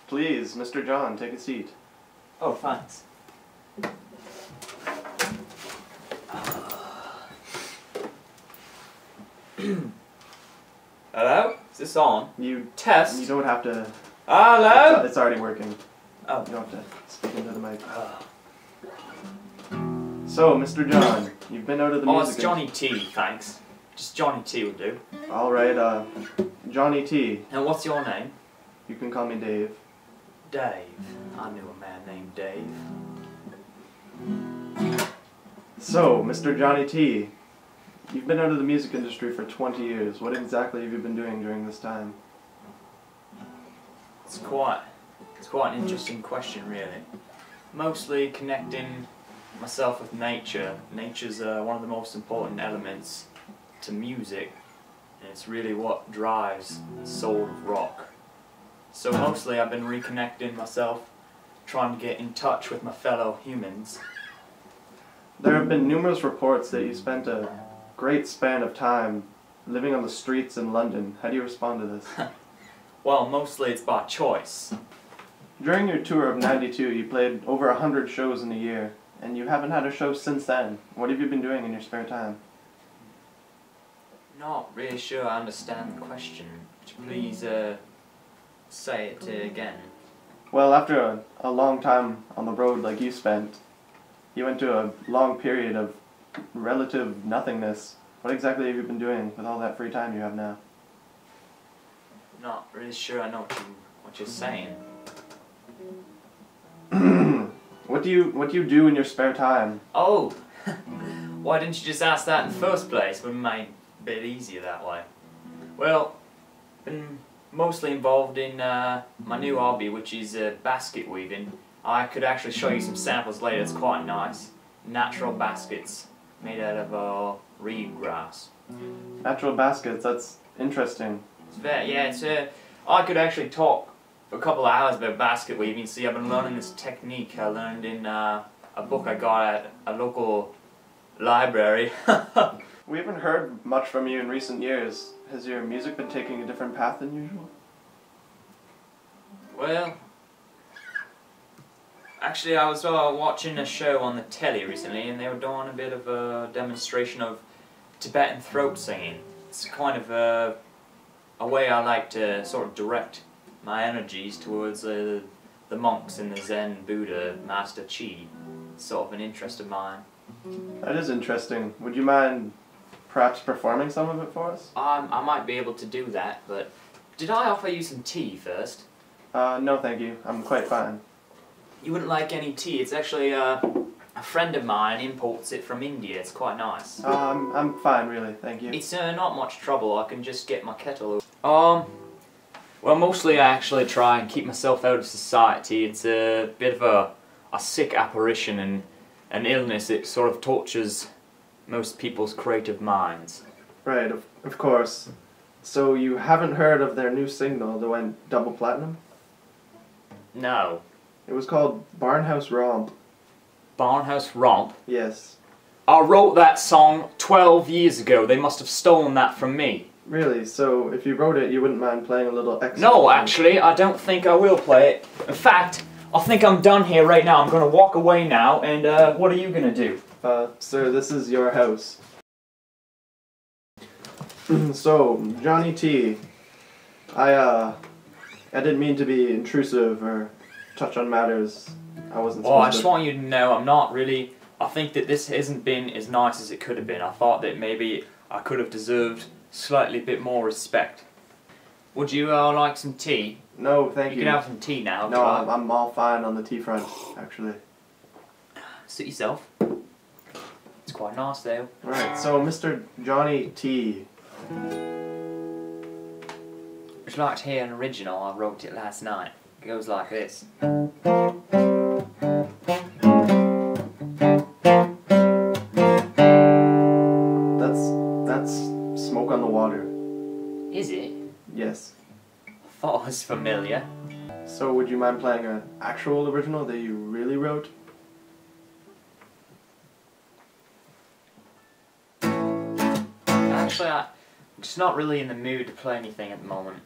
Please, Mr. John, take a seat. Oh, thanks. Hello? Is this on? You Test? don't have to... Hello? It's already working. Oh. You don't have to speak into the mic. So, Mr. John, you've been out of the music... Oh, it's Jonny T, thanks. Just Jonny T will do. Alright, Jonny T. And what's your name? You can call me Dave. Dave. I knew a man named Dave. So, Mr. Jonny T, you've been out of the music industry for 20 years. What exactly have you been doing during this time? It's quite an interesting question, really. Mostly connecting myself with nature. Nature's one of the most important elements to music, and it's really what drives the soul of rock. So mostly I've been reconnecting myself, trying to get in touch with my fellow humans. There have been numerous reports that you spent a great span of time living on the streets in London. How do you respond to this? Well, mostly it's by choice. During your tour of '92, you played over 100 shows in a year, and you haven't had a show since then. What have you been doing in your spare time? Not really sure I understand the question. Could you please say it again? Well, after a long time on the road like you spent, you went to a long period of relative nothingness. What exactly have you been doing with all that free time you have now? Not really sure I know what you're saying. What do you do in your spare time? Oh! Why didn't you just ask that in the first place? Would have made it a bit easier that way. Well, been mostly involved in my new hobby, which is basket weaving. I could actually show you some samples later. It's quite nice. Natural baskets made out of reed grass. Natural baskets, that's interesting. It's very, yeah, it's I could actually talk for a couple of hours about basket weaving. See, I've been learning this technique I learned in a book I got at a local library. We haven't heard much from you in recent years. Has your music been taking a different path than usual? Well, actually I was watching a show on the telly recently, and they were doing a bit of a demonstration of Tibetan throat singing. It's kind of a way I like to sort of direct my energies towards the monks in the Zen Buddha Master Chi. It's sort of an interest of mine. That is interesting. Would you mind perhaps performing some of it for us? I might be able to do that, but did I offer you some tea first? No thank you. I'm quite fine. You wouldn't like any tea? It's actually a friend of mine imports it from India. It's quite nice. I'm fine really, thank you. It's not much trouble. I can just get my kettle. Well, mostly I actually try and keep myself out of society. It's a bit of a sick apparition and an illness. It sort of tortures most people's creative minds. Right, of course. So you haven't heard of their new single that went double platinum? No. It was called Barnhouse Romp. Barnhouse Romp? Yes. I wrote that song 12 years ago. They must have stolen that from me. Really? So if you wrote it, you wouldn't mind playing a little extra? No, actually, I don't think I will play it. In fact, I think I'm done here right now. I'm going to walk away now, and what are you going to do? Sir, this is your house. So, Jonny T, I didn't mean to be intrusive or touch on matters I wasn't supposed to. Well, I just want you to know I'm not really... I think that this hasn't been as nice as it could have been. I thought that maybe I could have deserved slightly bit more respect. Would you like some tea? No, thank you. You can have some tea now. No, I'm all fine on the tea front, actually. Suit yourself. It's quite nice though. Right, so Mr. Jonny T. Would you like to hear an original? I wrote it last night. It goes like this. That's Smoke on the Water. Is it? Yes. I thought it was familiar. So would you mind playing an actual original that you really wrote? Actually, I'm just not really in the mood to play anything at the moment.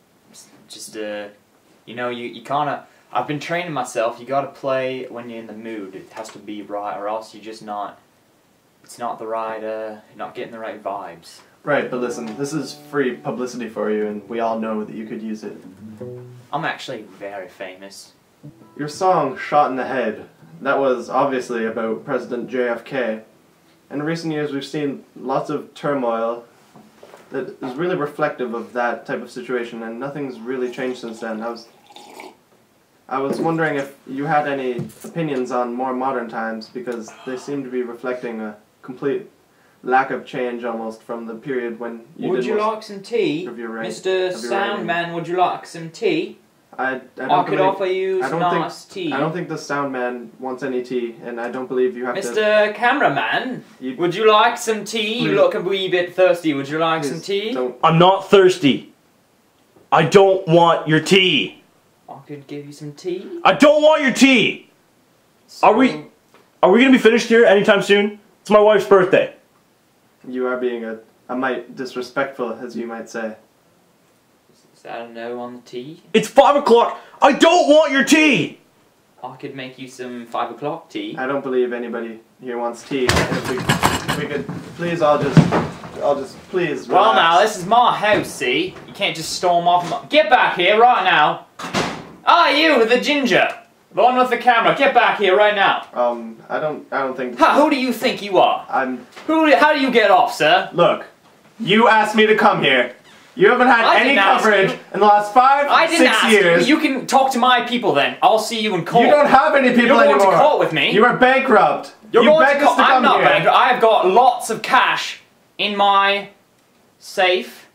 Just, you You know, you kind of... I've been training myself. You got to play when you're in the mood. It has to be right, or else you're just not... It's not the right... you're not getting the right vibes. Right, but listen, this is free publicity for you, and we all know that you could use it. I'm actually very famous. Your song, Shot in the Head, that was obviously about President JFK. In recent years, we've seen lots of turmoil that is really reflective of that type of situation, and nothing's really changed since then. I was wondering if you had any opinions on more modern times, because they seem to be reflecting a complete lack of change almost from the period when you would did you most like some tea? of your Mr. Soundman, would you like some tea? I could offer you some nice tea. I don't think the sound man wants any tea, and I don't believe you have to... Mr. Cameraman, would you like some tea? Please. You look a wee bit thirsty. Would you like Please some tea? don't. I'm not thirsty. I don't want your tea. I could give you some tea. I don't want your tea. So, Are we gonna be finished here anytime soon? It's my wife's birthday. You are being a mite disrespectful, as you might say. Is that a no on the tea? It's 5 o'clock. I don't want your tea. I could make you some 5 o'clock tea. I don't believe anybody here wants tea. If we could, please, I'll just, please. Well relax. now, this is my house, see? You can't just storm off. Get back here right now. Ah, you, the ginger. The one with the camera. Get back here right now. I don't think. Who do you think you are? How do you get off, sir? Look, you asked me to come here. You haven't had any coverage in the last I 6 didn't ask years. you. You can talk to my people then. I'll see you in court. You don't have any people You're anymore. going to court with me. You are bankrupt. You're you going begged to us court. to come I'm not here. bankrupt. I've got lots of cash in my safe.